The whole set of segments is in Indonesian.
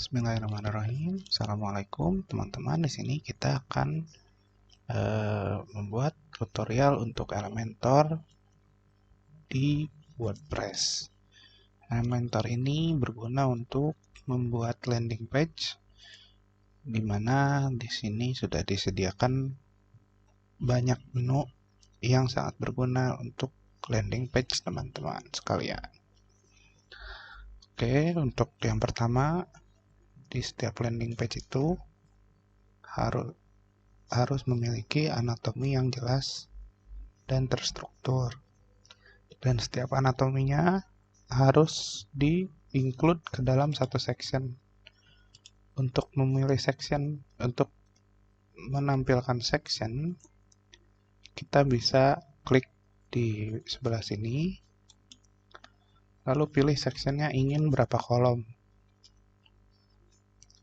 Bismillahirrahmanirrahim. Assalamualaikum teman-teman. Di sini kita akan membuat tutorial untuk Elementor di WordPress. Elementor ini berguna untuk membuat landing page, di mana di sini sudah disediakan banyak menu yang sangat berguna untuk landing page teman-teman sekalian. Oke, untuk yang pertama, di setiap landing page itu harus memiliki anatomi yang jelas dan terstruktur. Dan setiap anatominya harus di-include ke dalam satu section. Untuk memilih section, untuk menampilkan section, kita bisa klik di sebelah sini, lalu pilih sectionnya ingin berapa kolom.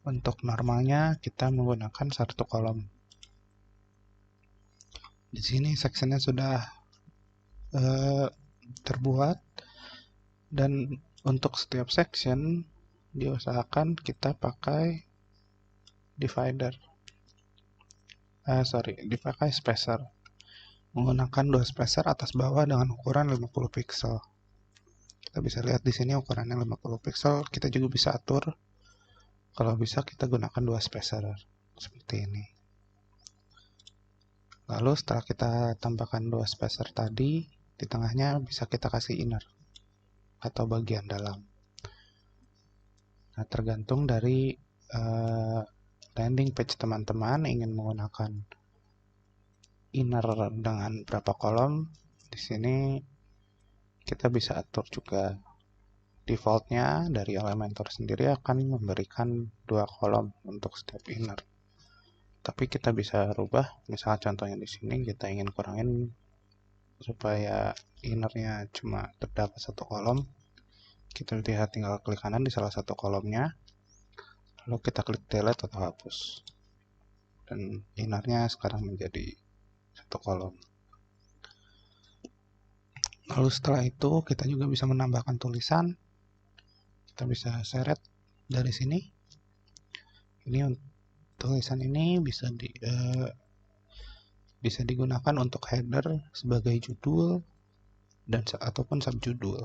Untuk normalnya kita menggunakan satu kolom. Di sini sectionnya sudah terbuat, dan untuk setiap section diusahakan kita pakai dipakai spacer. Menggunakan 2 spacer atas bawah dengan ukuran 50 pixel. Kita bisa lihat di sini ukurannya 50 pixel. Kita juga bisa atur. Kalau bisa kita gunakan 2 spacer seperti ini. Lalu setelah kita tambahkan 2 spacer tadi, di tengahnya bisa kita kasih inner atau bagian dalam. Nah, tergantung dari landing page teman-teman ingin menggunakan inner dengan berapa kolom. Di sini kita bisa atur juga. Defaultnya dari Elementor sendiri akan memberikan 2 kolom untuk setiap inner. Tapi kita bisa rubah, misalnya contohnya di sini kita ingin kurangin supaya innernya cuma terdapat 1 kolom. Kita lihat, tinggal klik kanan di salah satu kolomnya, lalu kita klik delete atau hapus, dan innernya sekarang menjadi 1 kolom. Lalu setelah itu kita juga bisa menambahkan tulisan. Kita bisa seret dari sini. Ini tulisan ini bisa digunakan untuk header sebagai judul dan ataupun subjudul.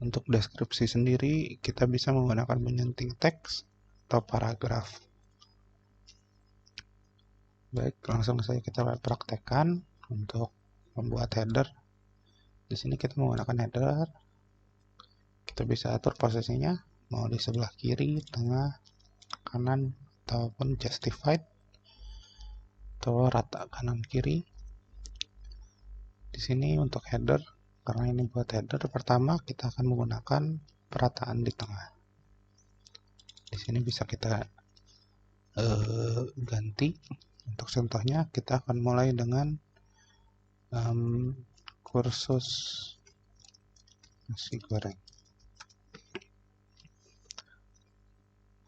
Untuk deskripsi sendiri kita bisa menggunakan penyenting teks atau paragraf. Baik, langsung saja kita praktekkan untuk membuat header. Di sini kita menggunakan header. Kita bisa atur posisinya, mau di sebelah kiri, tengah, kanan, ataupun justified atau rata kanan kiri. Di sini untuk header, karena ini buat header, pertama kita akan menggunakan perataan di tengah. Di sini bisa kita ganti. Untuk contohnya kita akan mulai dengan kursus nasi goreng.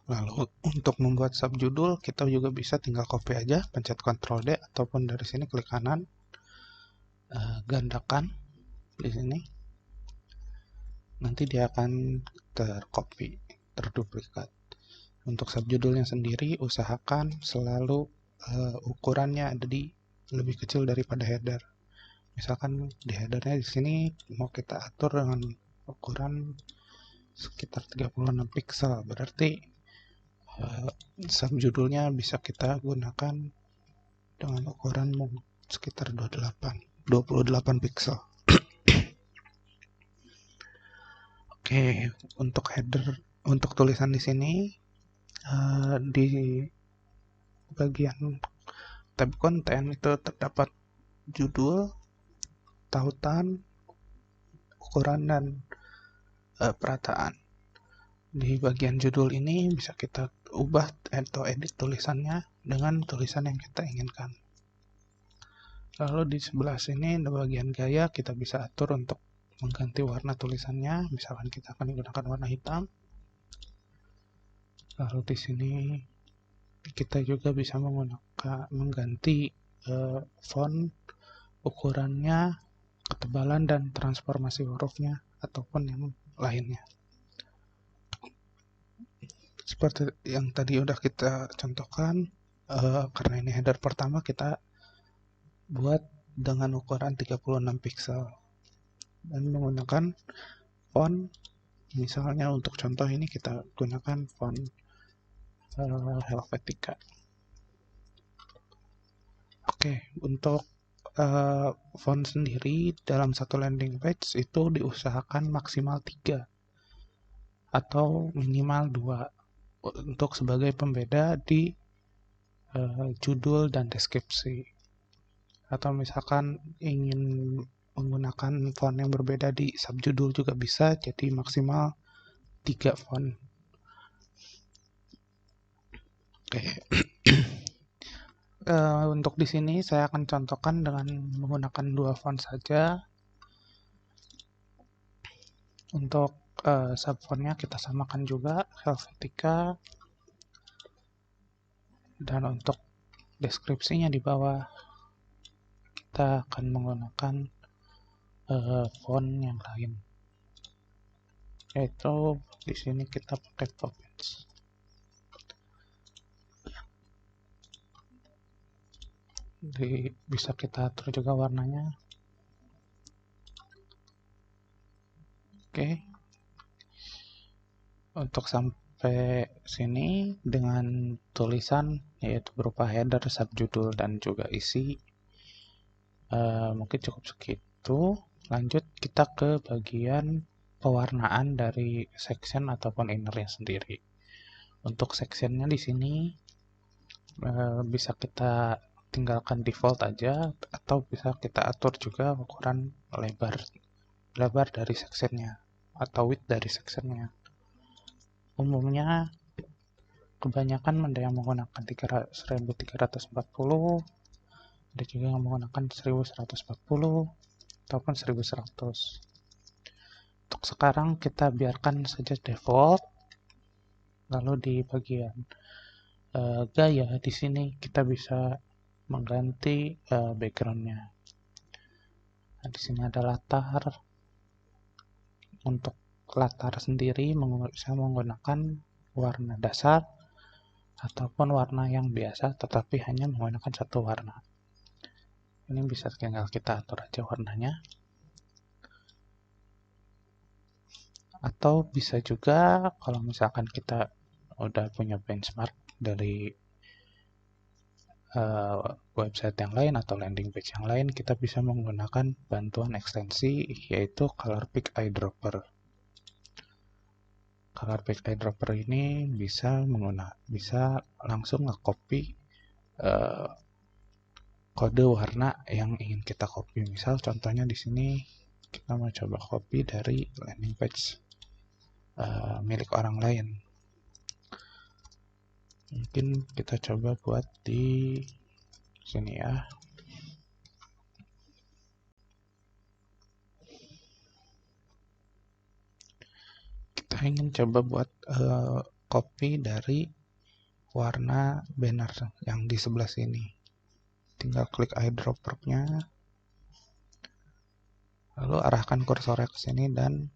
Lalu untuk membuat subjudul kita juga bisa tinggal copy aja, pencet Ctrl D, ataupun dari sini klik kanan, gandakan di sini. Nanti dia akan tercopy, terduplikat. Untuk subjudulnya sendiri usahakan selalu ukurannya ada di lebih kecil daripada header. Misalkan di headernya di sini mau kita atur dengan ukuran sekitar 36 pixel, berarti subjudulnya bisa kita gunakan dengan ukuran sekitar 28 pixel. Oke, untuk header, untuk tulisan di sini di bagian tab konten itu terdapat judul, tautan, ukuran, dan perataan. Di bagian judul ini bisa kita ubah atau edit tulisannya dengan tulisan yang kita inginkan. Lalu di sebelah sini di bagian gaya kita bisa atur untuk mengganti warna tulisannya. Misalkan kita akan menggunakan warna hitam. Lalu di sini kita juga bisa mengganti font, ukurannya, ketebalan, dan transformasi hurufnya ataupun yang lainnya. seperti yang tadi udah kita contohkan, karena ini header pertama, kita buat dengan ukuran 36 pixel dan menggunakan font. Misalnya untuk contoh ini kita gunakan font Helvetica. Oke, untuk font sendiri dalam satu landing page itu diusahakan maksimal 3 atau minimal 2 untuk sebagai pembeda di judul dan deskripsi. Atau misalkan ingin menggunakan font yang berbeda di subjudul juga bisa, jadi maksimal 3 font. Oke. Untuk di sini saya akan contohkan dengan menggunakan 2 font saja. Untuk subfontnya kita samakan juga Helvetica, dan untuk deskripsinya di bawah kita akan menggunakan font yang lain, yaitu di sini kita pakai Poppins. Jadi bisa kita atur juga warnanya. Oke. Untuk sampai sini dengan tulisan yaitu berupa header, subjudul, dan juga isi, mungkin cukup segitu. Lanjut kita ke bagian pewarnaan dari section ataupun innernya sendiri. Untuk sectionnya di sini bisa kita tinggalkan default aja, atau bisa kita atur juga ukuran lebar dari sectionnya atau width dari sectionnya. Umumnya kebanyakan ada yang menggunakan 1340, ada juga yang menggunakan 1140 ataupun 1100. Untuk sekarang kita biarkan saja default. Lalu di bagian gaya di sini kita bisa mengganti backgroundnya. Nah, di sini ada latar. Untuk latar sendiri bisa menggunakan warna dasar ataupun warna yang biasa, tetapi hanya menggunakan satu warna. Ini bisa tinggal kita atur aja warnanya. Atau bisa juga kalau misalkan kita udah punya benchmark dari website yang lain atau landing page yang lain, kita bisa menggunakan bantuan ekstensi yaitu Colorpic Eyedropper. Colorpic Eyedropper ini bisa langsung nge-copy kode warna yang ingin kita copy. Misal contohnya di sini kita mau coba copy dari landing page milik orang lain. Mungkin kita coba buat di sini ya. Kita ingin coba buat copy dari warna banner yang di sebelah sini. Tinggal klik eyedropper-nya, lalu arahkan kursornya ke sini dan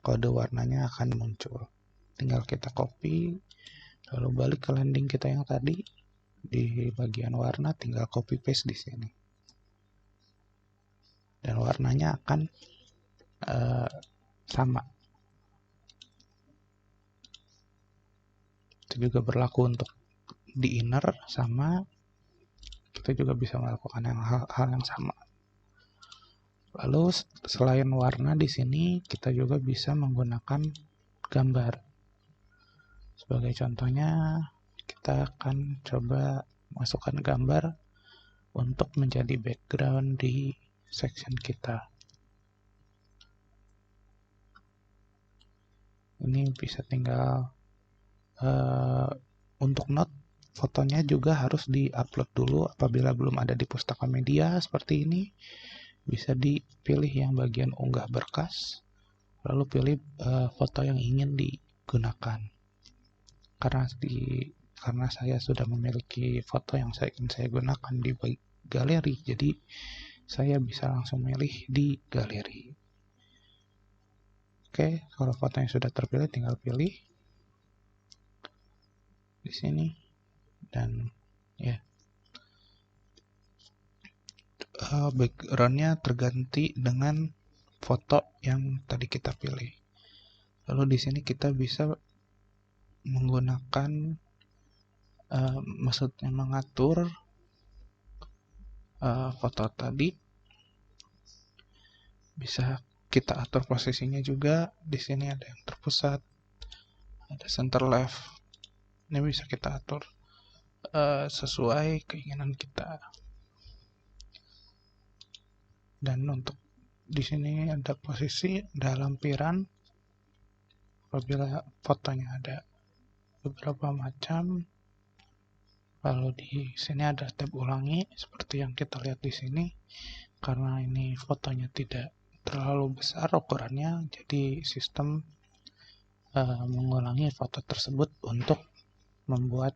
kode warnanya akan muncul. Tinggal kita copy, lalu balik ke landing kita yang tadi. Di bagian warna tinggal copy paste di sini. Dan warnanya akan sama. Itu juga berlaku untuk di inner, sama kita juga bisa melakukan hal yang sama. Lalu selain warna di sini kita juga bisa menggunakan gambar. Sebagai contohnya kita akan coba masukkan gambar untuk menjadi background di section kita. Ini bisa tinggal untuk note, fotonya juga harus di-upload dulu apabila belum ada di Pustaka Media seperti ini. Bisa dipilih yang bagian unggah berkas, lalu pilih foto yang ingin digunakan. Karena saya sudah memiliki foto yang ingin saya gunakan di galeri, jadi saya bisa langsung milih di galeri. Oke, kalau fotonya sudah terpilih tinggal pilih. di sini, dan ya backgroundnya terganti dengan foto yang tadi kita pilih. Lalu di sini kita bisa menggunakan maksudnya mengatur foto tadi. Bisa kita atur posisinya juga. Di sini ada yang terpusat, ada center left. Ini bisa kita atur sesuai keinginan kita. Dan untuk di sini ada posisi, ada lampiran. Apabila fotonya ada beberapa macam, lalu di sini ada tab ulangi seperti yang kita lihat di sini. Karena ini fotonya tidak terlalu besar ukurannya, jadi sistem mengulangi foto tersebut untuk membuat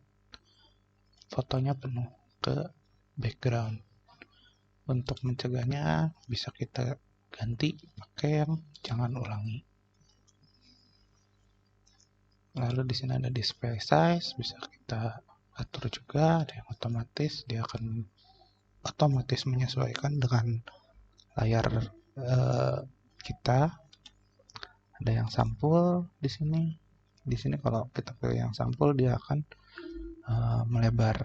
fotonya penuh ke background. Untuk mencegahnya bisa kita ganti pakai yang jangan ulangi. Lalu di sini ada display size, bisa kita atur juga. Ada yang otomatis, dia akan otomatis menyesuaikan dengan layar kita. Ada yang sampul di sini. Di sini kalau kita pilih yang sampul, dia akan melebar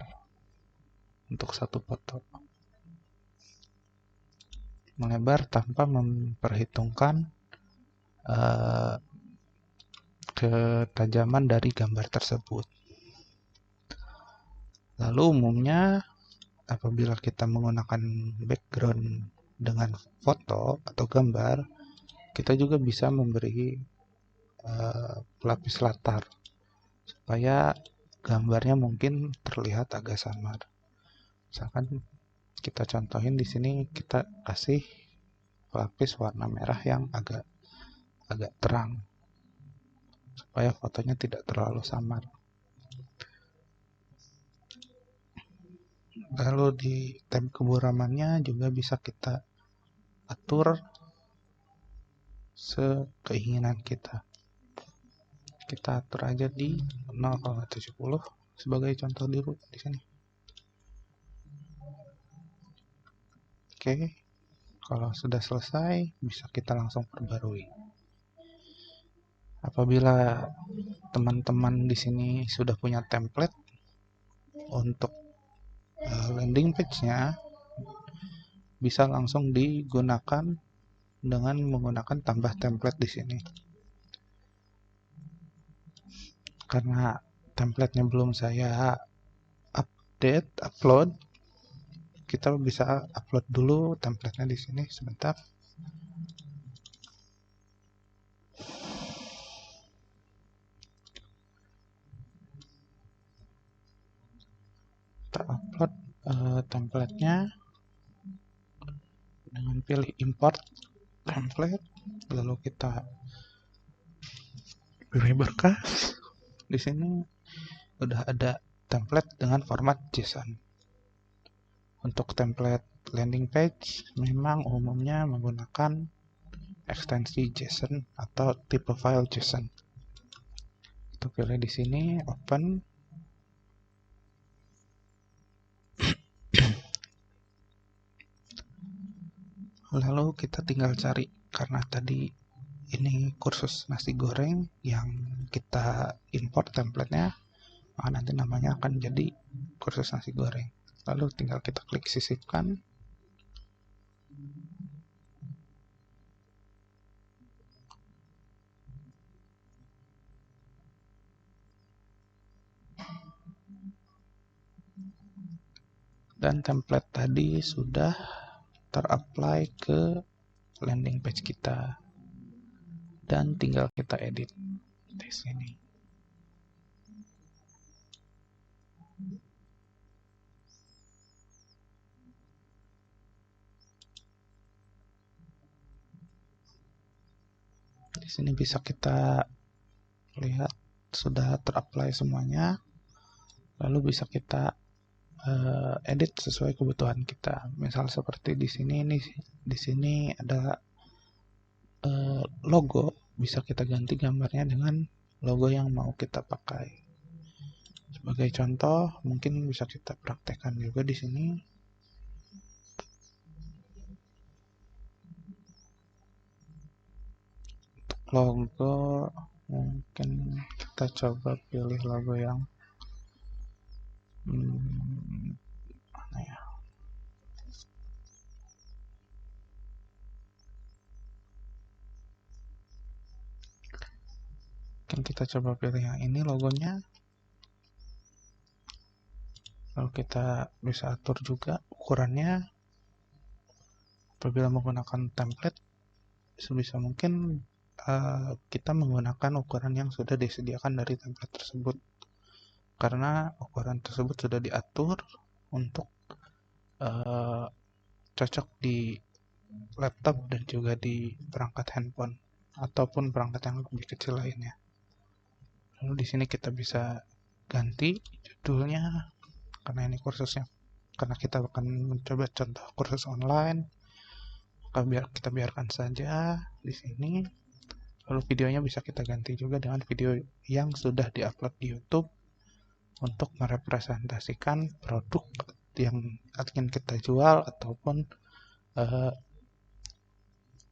untuk satu foto. Melebar tanpa memperhitungkan ketajaman dari gambar tersebut. Lalu umumnya apabila kita menggunakan background dengan foto atau gambar, kita juga bisa memberi pelapis latar supaya gambarnya mungkin terlihat agak samar. Misalkan kita contohin di sini, kita kasih pelapis warna merah yang agak terang supaya fotonya tidak terlalu samar. Lalu di tab keburamannya juga bisa kita atur sekeinginan kita. Kita atur aja di 0,70 sebagai contoh dulu di sini. Oke, kalau sudah selesai bisa kita langsung perbarui. Apabila teman-teman di sini sudah punya template untuk landing page-nya, bisa langsung digunakan dengan menggunakan tambah template di sini. Karena template-nya belum saya upload, kita bisa upload dulu template-nya di sini sebentar. Kita upload template-nya dengan pilih import template, lalu kita pilih berkas. Di sini udah ada template dengan format JSON. Untuk template landing page memang umumnya menggunakan ekstensi JSON atau tipe file JSON. Kita pilih di sini open. Lalu kita tinggal cari, karena tadi ini kursus nasi goreng yang kita import template-nya, maka nanti namanya akan jadi kursus nasi goreng. Lalu tinggal kita klik sisipkan. Dan template tadi sudah terapply ke landing page kita. Dan tinggal kita edit di sini. Di sini bisa kita lihat sudah terapply semuanya. Lalu bisa kita edit sesuai kebutuhan kita. Misal seperti di sini nih, di sini ada logo, bisa kita ganti gambarnya dengan logo yang mau kita pakai. Sebagai contoh, mungkin bisa kita praktekkan juga di sini. Untuk logo, mungkin kita coba pilih logo yang mana ya? Mungkin kita coba pilih yang ini logonya. Lalu kita bisa atur juga ukurannya. Apabila menggunakan template, sebisa mungkin kita menggunakan ukuran yang sudah disediakan dari template tersebut, karena ukuran tersebut sudah diatur untuk cocok di laptop dan juga di perangkat handphone ataupun perangkat yang lebih kecil lainnya. Lalu di sini kita bisa ganti judulnya, karena ini kursusnya, karena kita akan mencoba contoh kursus online, maka kita biarkan saja di sini. Lalu videonya bisa kita ganti juga dengan video yang sudah diupload di YouTube untuk merepresentasikan produk yang ingin kita jual ataupun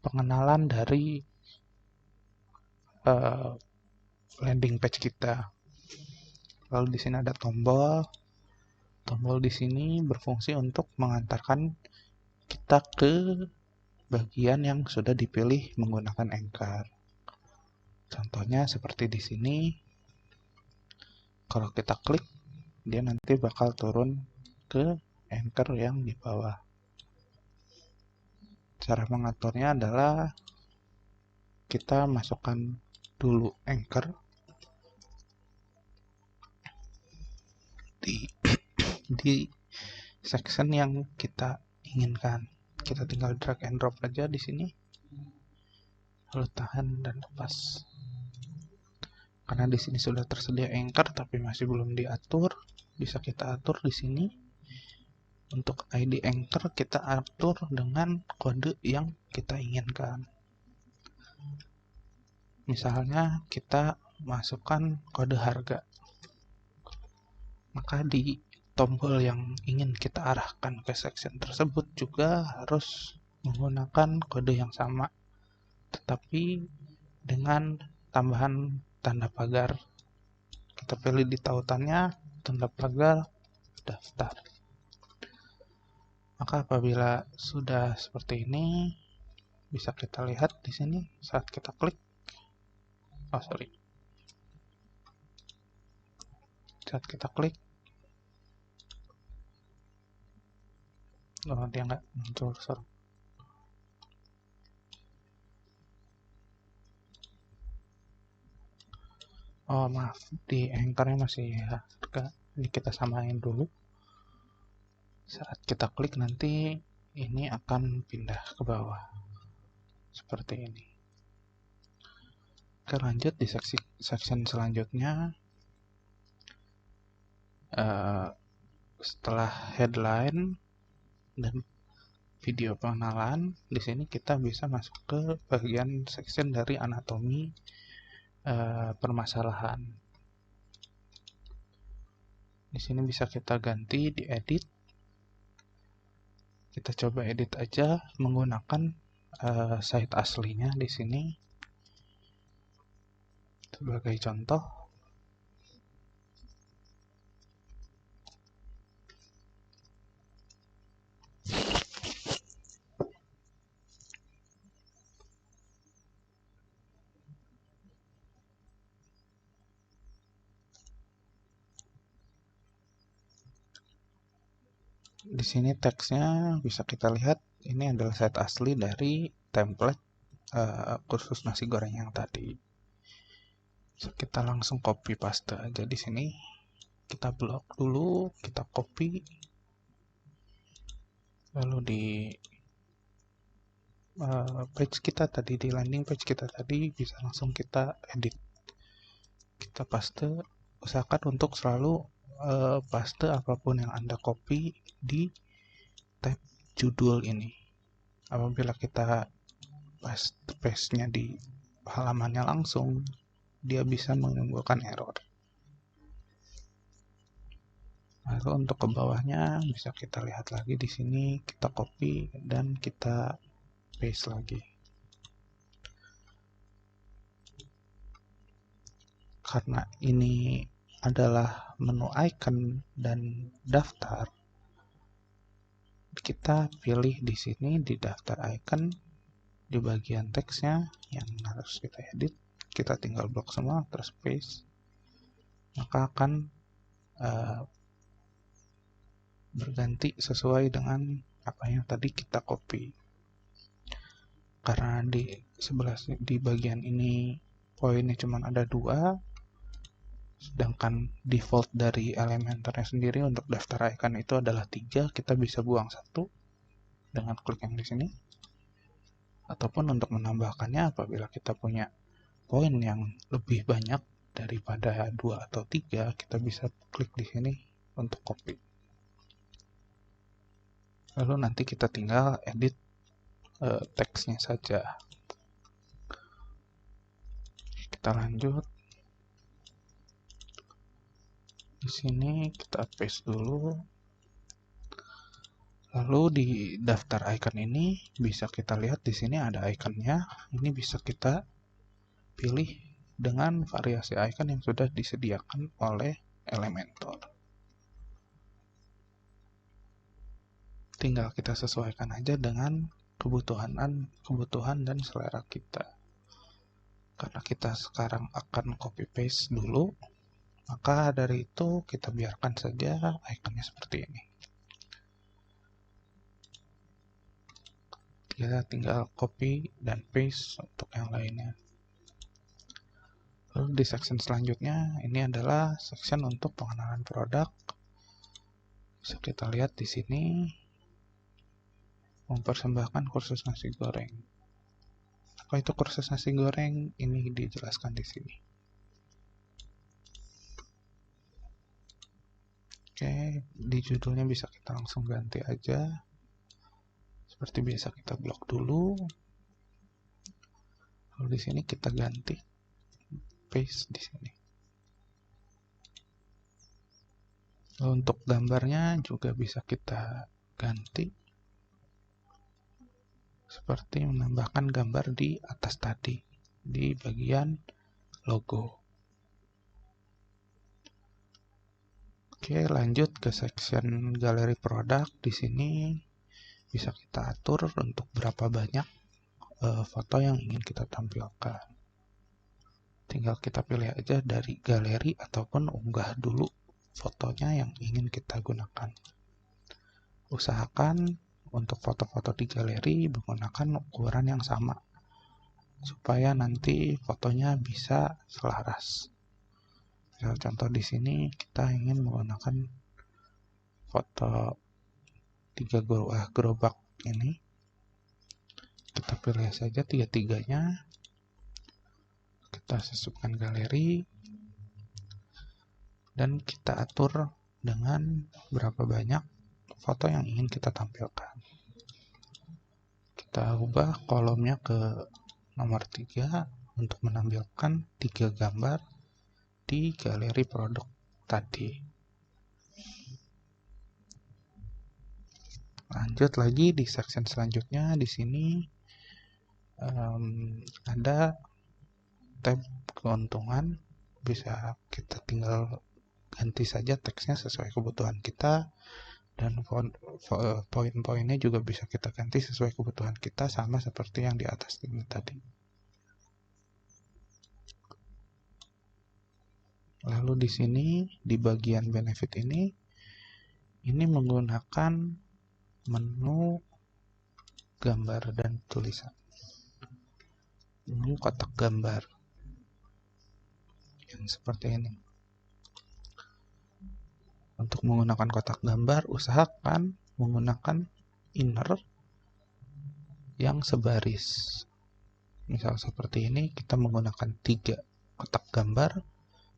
pengenalan dari landing page kita. Lalu di sini ada tombol. Tombol di sini berfungsi untuk mengantarkan kita ke bagian yang sudah dipilih menggunakan Anchor. Contohnya seperti di sini. Kalau kita klik, dia nanti bakal turun ke Anchor yang di bawah. Cara mengaturnya adalah kita masukkan dulu Anchor di section yang kita inginkan. Kita tinggal drag and drop aja di sini, lalu tahan dan lepas. Karena di sini sudah tersedia Anchor tapi masih belum diatur, bisa kita atur di sini. Untuk ID Anchor kita atur dengan kode yang kita inginkan. Misalnya kita masukkan kode harga, maka di tombol yang ingin kita arahkan ke section tersebut juga harus menggunakan kode yang sama, tetapi dengan tambahan tanda pagar. Kita pilih di tautannya tanda pagar daftar. Maka apabila sudah seperti ini, bisa kita lihat di sini saat kita klik. Saat kita klik, dia nggak muncul. Oh maaf, di Anchor-nya masih harga. Ini kita samain dulu. Saat kita klik nanti ini akan pindah ke bawah seperti ini. Oke, lanjut di section selanjutnya. Setelah headline dan video pengenalan, di sini kita bisa masuk ke bagian section dari anatomi permasalahan. Di sini bisa kita ganti di edit. Kita coba edit aja menggunakan site aslinya di sini. Sebagai contoh, di sini teksnya bisa kita lihat ini adalah site asli dari template kursus nasi goreng yang tadi. So, kita langsung copy paste aja di sini. Kita blok dulu, kita copy, lalu di page kita tadi, di landing page kita tadi bisa langsung kita edit. Kita paste, usahakan untuk selalu paste apapun yang Anda copy di tab judul ini. Apabila kita paste-nya di halamannya langsung, dia bisa menimbulkan error. Lalu untuk ke bawahnya bisa kita lihat lagi di sini, kita copy dan kita paste lagi. Karena ini adalah menu icon dan daftar, kita pilih di sini di daftar icon, di bagian teksnya yang harus kita edit, kita tinggal blok semua terus paste, maka akan berganti sesuai dengan apa yang tadi kita copy. Karena di bagian ini poinnya cuma ada 2, sedangkan default dari Elementornya sendiri untuk daftar icon itu adalah 3, kita bisa buang 1 dengan klik yang di sini. Ataupun untuk menambahkannya, apabila kita punya poin yang lebih banyak daripada 2 atau 3, kita bisa klik di sini untuk copy. Lalu nanti kita tinggal edit teksnya saja. Kita lanjut. Di sini kita paste dulu. Lalu di daftar icon ini bisa kita lihat di sini ada iconnya. Ini bisa kita pilih dengan variasi icon yang sudah disediakan oleh Elementor. Tinggal kita sesuaikan aja dengan kebutuhan dan selera kita. Karena kita sekarang akan copy paste dulu, maka dari itu kita biarkan saja iconnya seperti ini. Kita tinggal copy dan paste untuk yang lainnya. Lalu di section selanjutnya, ini adalah section untuk pengenalan produk. Bisa kita lihat di sini, mempersembahkan kursus nasi goreng. Apa itu kursus nasi goreng? Ini dijelaskan di sini. Oke, di judulnya bisa kita langsung ganti aja. Seperti biasa kita blok dulu. Lalu di sini kita ganti, paste di sini. Lalu untuk gambarnya juga bisa kita ganti. Seperti menambahkan gambar di atas tadi, di bagian logo. Oke, lanjut ke section galeri produk. Di sini bisa kita atur untuk berapa banyak foto yang ingin kita tampilkan. Tinggal kita pilih aja dari galeri ataupun unggah dulu fotonya yang ingin kita gunakan. Usahakan untuk foto-foto di galeri menggunakan ukuran yang sama supaya nanti fotonya bisa selaras. Misal contoh di sini kita ingin menggunakan foto 3 gerobak ini, kita pilih saja 3-3-nya, kita sisipkan galeri dan kita atur dengan berapa banyak foto yang ingin kita tampilkan. Kita ubah kolomnya ke nomor 3 untuk menampilkan 3 gambar di galeri produk tadi. Lanjut lagi di section selanjutnya. Di sini ada tab keuntungan. Bisa kita tinggal ganti saja teksnya sesuai kebutuhan kita, dan poin-poinnya juga bisa kita ganti sesuai kebutuhan kita, sama seperti yang di atas ini tadi. Lalu di sini di bagian benefit ini menggunakan menu gambar dan tulisan, menu kotak gambar yang seperti ini. Untuk menggunakan kotak gambar, usahakan menggunakan inner yang sebaris. Misal seperti ini, kita menggunakan 3 kotak gambar,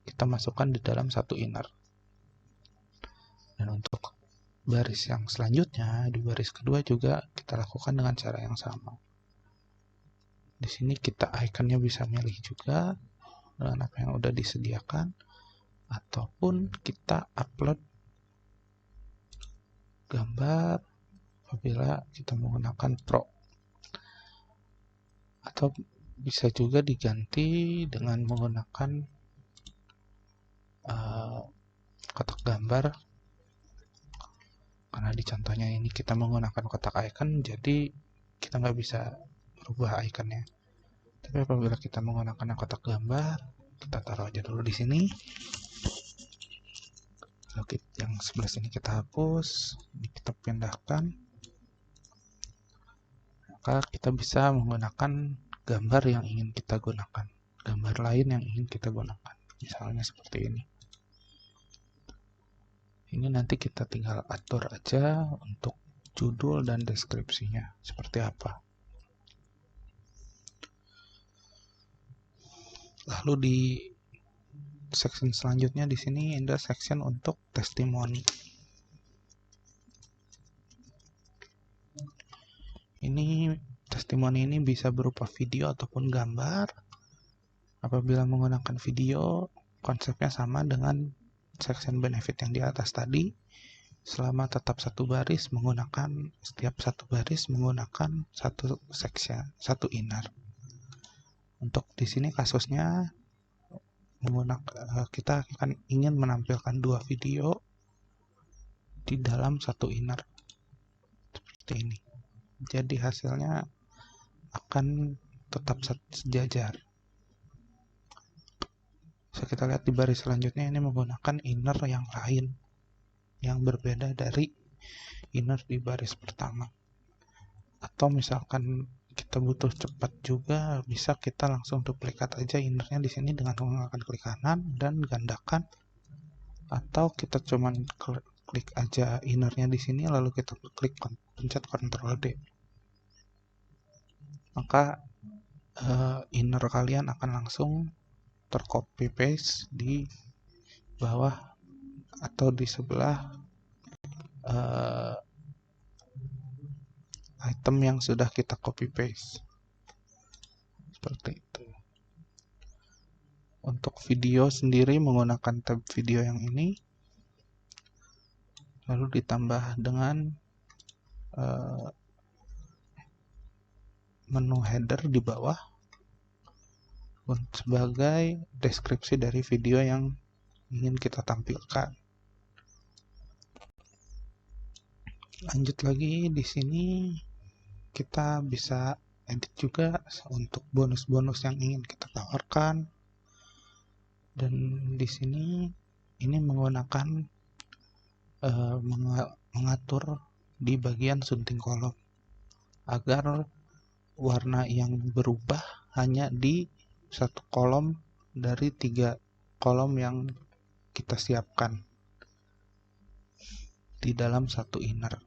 kita masukkan di dalam satu inner. Dan untuk baris yang selanjutnya, di baris kedua juga kita lakukan dengan cara yang sama. Di sini kita ikonnya bisa milih juga dengan apa yang udah disediakan, ataupun kita upload gambar apabila kita menggunakan Pro, atau bisa juga diganti dengan menggunakan kotak gambar. Karena di contohnya ini kita menggunakan kotak icon, jadi kita nggak bisa merubah iconnya. Tapi apabila kita menggunakan kotak gambar, kita taruh aja dulu di sini. Lalu yang sebelah sini kita hapus, ini kita pindahkan. Maka kita bisa menggunakan gambar yang ingin kita gunakan, gambar lain yang ingin kita gunakan. Misalnya seperti ini. Ini nanti kita tinggal atur aja untuk judul dan deskripsinya seperti apa. Lalu di section selanjutnya di sini ada section untuk testimoni. Ini testimoni ini bisa berupa video ataupun gambar. Apabila menggunakan video, konsepnya sama dengan section benefit yang di atas tadi, selama tetap satu baris menggunakan setiap satu baris menggunakan satu section, satu inner. Untuk di sini kasusnya kita akan ingin menampilkan dua video di dalam satu inner seperti ini. Jadi hasilnya akan tetap sejajar. So, kita lihat di baris selanjutnya ini menggunakan inner yang lain, yang berbeda dari inner di baris pertama. Atau misalkan kita butuh cepat juga, bisa kita langsung duplikat aja innernya di sini dengan menggunakan klik kanan dan gandakan. Atau kita cuman klik aja innernya di sini lalu kita klik pencet Ctrl D. Maka inner kalian akan langsung tercopy paste di bawah atau di sebelah item yang sudah kita copy paste seperti itu. Untuk video sendiri menggunakan tab video yang ini, lalu ditambah dengan menu header di bawah sebagai deskripsi dari video yang ingin kita tampilkan. Lanjut lagi, di sini kita bisa edit juga untuk bonus-bonus yang ingin kita tawarkan. Dan di sini ini menggunakan mengatur di bagian sunting kolom agar warna yang berubah hanya di satu kolom dari 3 kolom yang kita siapkan di dalam satu inner.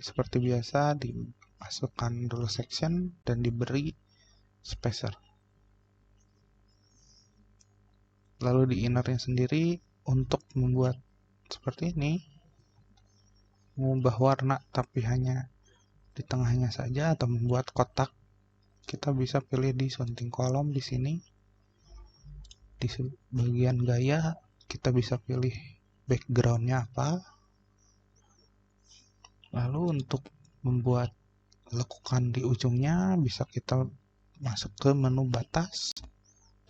Seperti biasa, dimasukkan dulu section dan diberi spacer. Lalu di innernya sendiri, untuk membuat seperti ini, mengubah warna tapi hanya di tengahnya saja atau membuat kotak, kita bisa pilih di sunting kolom di sini. Di bagian gaya kita bisa pilih backgroundnya apa. Lalu untuk membuat lekukan di ujungnya bisa kita masuk ke menu batas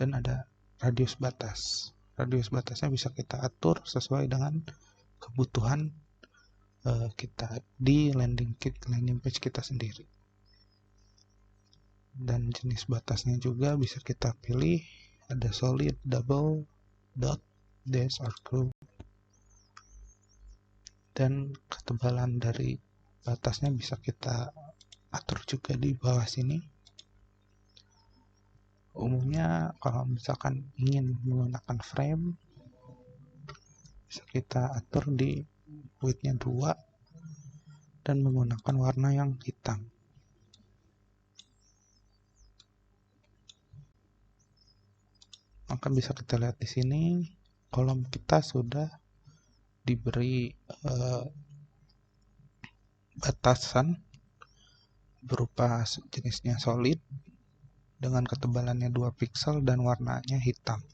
dan ada radius batas. Radius batasnya bisa kita atur sesuai dengan kebutuhan kita di landing page kita sendiri. Dan jenis batasnya juga bisa kita pilih, ada solid, double, dot, dash, or curve. Dan ketebalan dari batasnya bisa kita atur juga di bawah sini. Umumnya kalau misalkan ingin menggunakan frame, bisa kita atur di width-nya 2 dan menggunakan warna yang hitam. Maka bisa kita lihat di sini kolom kita sudah diberi batasan berupa jenisnya solid dengan ketebalannya 2 pixel dan warnanya hitam.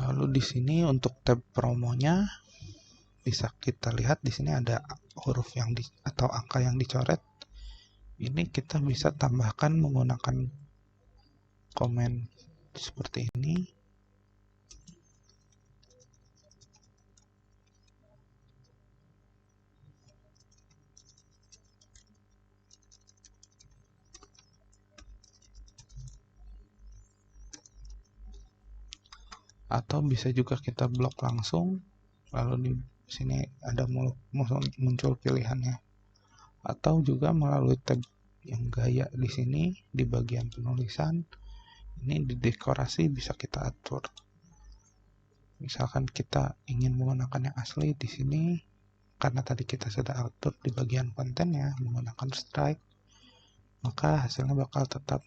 Lalu di sini untuk tab promonya bisa kita lihat di sini ada huruf yang atau angka yang dicoret. Ini kita bisa tambahkan menggunakan komen seperti ini. Atau bisa juga kita blok langsung, lalu di sini ada muncul pilihannya. Atau juga melalui tab yang gaya di sini di bagian penulisan, ini di dekorasi bisa kita atur. Misalkan kita ingin menggunakan yang asli di sini, karena tadi kita sudah atur di bagian kontennya menggunakan strike, maka hasilnya bakal tetap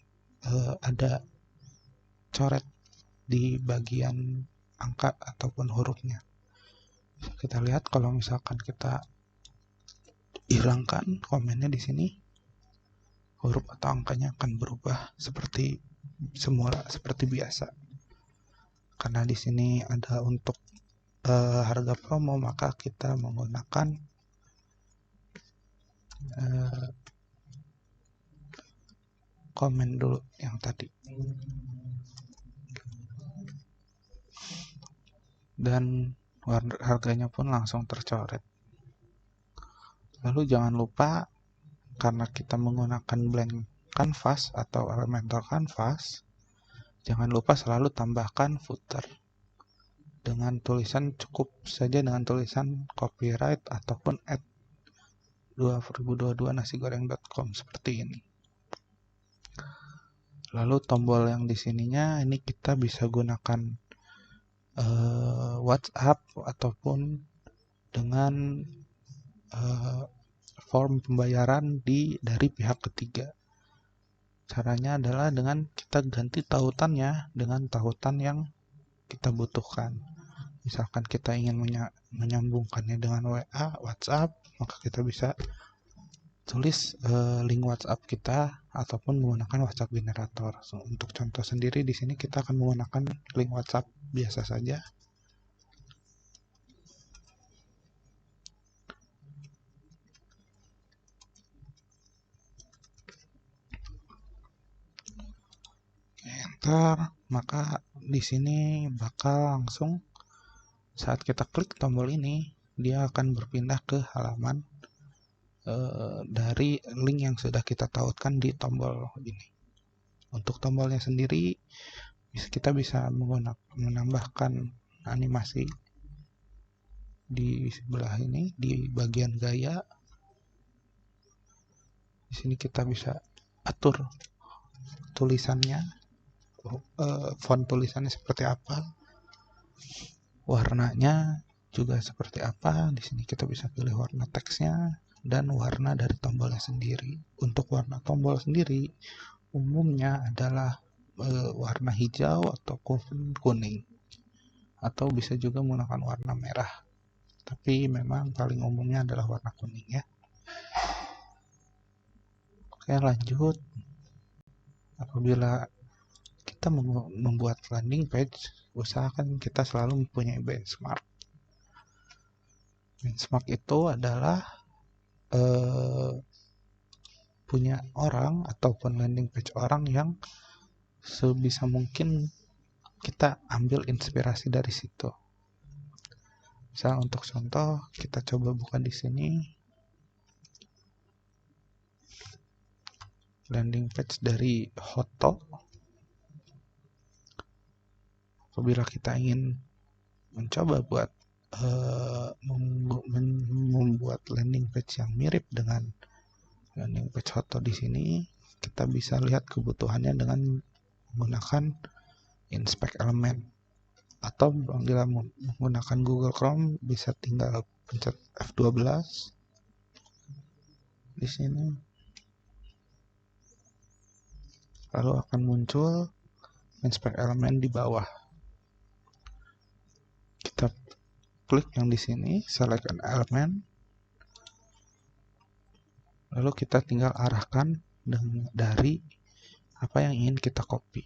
ada coret di bagian angka ataupun hurufnya. Kita lihat kalau misalkan kita hilangkan komennya di sini, huruf atau angkanya akan berubah seperti semula, seperti biasa. Karena di sini ada untuk harga promo, maka kita menggunakan komen dulu yang tadi. Dan harganya pun langsung tercoret. Lalu jangan lupa, karena kita menggunakan blank canvas atau Elementor canvas, jangan lupa selalu tambahkan footer dengan tulisan, cukup saja dengan tulisan copyright ataupun at 2022 nasigoreng.com seperti ini. Lalu tombol yang di sininya ini kita bisa gunakan WhatsApp ataupun dengan form pembayaran dari pihak ketiga. Caranya adalah dengan kita ganti tautannya dengan tautan yang kita butuhkan. Misalkan kita ingin menyambungkannya dengan WA, WhatsApp, maka kita bisa tulis link WhatsApp kita ataupun menggunakan WhatsApp generator. Untuk contoh sendiri di sini kita akan menggunakan link WhatsApp biasa saja. Enter, maka di sini bakal langsung saat kita klik tombol ini, dia akan berpindah ke halaman dari link yang sudah kita tautkan di tombol ini. Untuk tombolnya sendiri, kita bisa menambahkan animasi di sebelah ini, di bagian gaya. Di sini kita bisa atur tulisannya, font tulisannya seperti apa, warnanya juga seperti apa. Di sini kita bisa pilih warna teksnya dan warna dari tombolnya sendiri. Untuk warna tombol sendiri umumnya adalah warna hijau atau kuning, atau bisa juga menggunakan warna merah, tapi memang paling umumnya adalah warna kuning ya. Oke, lanjut. Apabila kita membuat landing page, usahakan kita selalu mempunyai benchmark. Benchmark itu adalah punya orang ataupun landing page orang yang sebisa mungkin kita ambil inspirasi dari situ. Misal untuk contoh, kita coba buka di sini landing page dari Hotto. Apabila kita ingin mencoba buat membuat landing page yang mirip dengan landing page Hotto di sini, kita bisa lihat kebutuhannya dengan menggunakan inspect element, atau bila menggunakan Google Chrome bisa tinggal pencet F12 di sini, lalu akan muncul inspect element di bawah. Kita klik yang di sini, select an element, lalu kita tinggal arahkan dari apa yang ingin kita copy.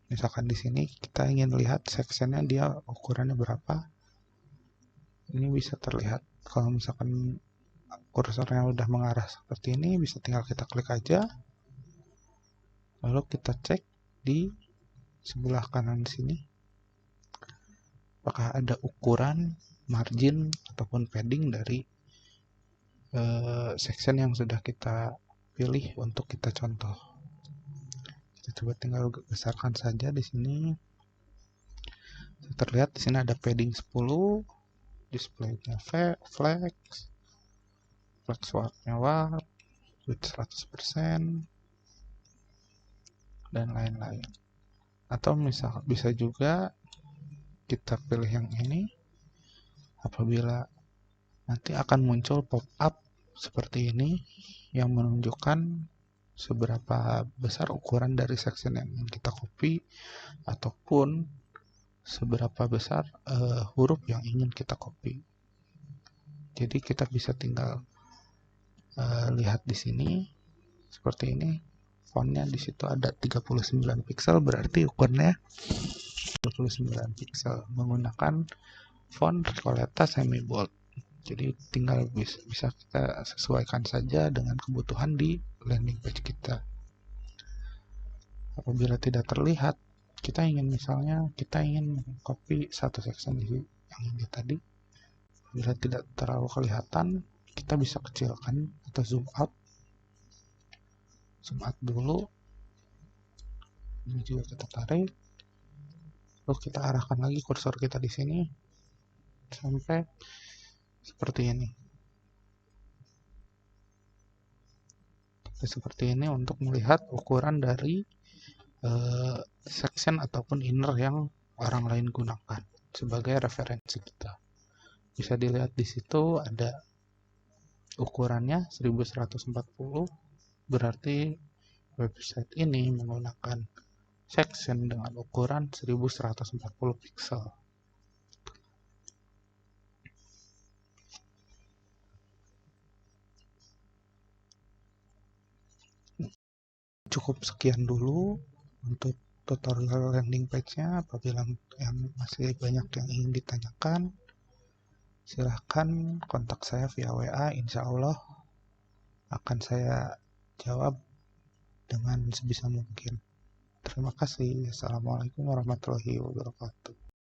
Misalkan di sini kita ingin lihat sectionnya dia ukurannya berapa. Ini bisa terlihat. Kalau misalkan kursornya udah mengarah seperti ini, bisa tinggal kita klik aja. Lalu kita cek di sebelah kanan sini, apakah ada ukuran, margin, ataupun padding dari section yang sudah kita pilih untuk kita contoh. Kita coba tinggal besarkan saja di sini. Terlihat di sini ada padding 10, display-nya flex warpnya warp, width 100%, dan lain-lain. Atau bisa juga kita pilih yang ini. Apabila nanti akan muncul pop-up seperti ini yang menunjukkan seberapa besar ukuran dari section yang ingin kita copy, ataupun seberapa besar huruf yang ingin kita copy. Jadi kita bisa tinggal lihat di sini seperti ini. Fontnya di situ ada 39 pixel, berarti ukurannya 39 pixel menggunakan font Recoleta semi bold. Jadi tinggal bisa kita sesuaikan saja dengan kebutuhan di landing page kita. Apabila tidak terlihat, kita ingin copy satu section yang ini tadi. Bila tidak terlalu kelihatan, kita bisa kecilkan atau zoom out dulu. Ini juga kita tarik, lalu kita arahkan lagi kursor kita di sini sampai seperti ini. Seperti ini untuk melihat ukuran dari section ataupun inner yang orang lain gunakan sebagai referensi kita. Bisa dilihat di situ ada ukurannya 1140, berarti website ini menggunakan section dengan ukuran 1140 pixel. Cukup sekian dulu untuk tutorial landing page-nya. Apabila yang masih banyak yang ingin ditanyakan, silahkan kontak saya via WA. Insya Allah akan saya jawab dengan sebisa mungkin. Terima kasih. Assalamualaikum warahmatullahi wabarakatuh.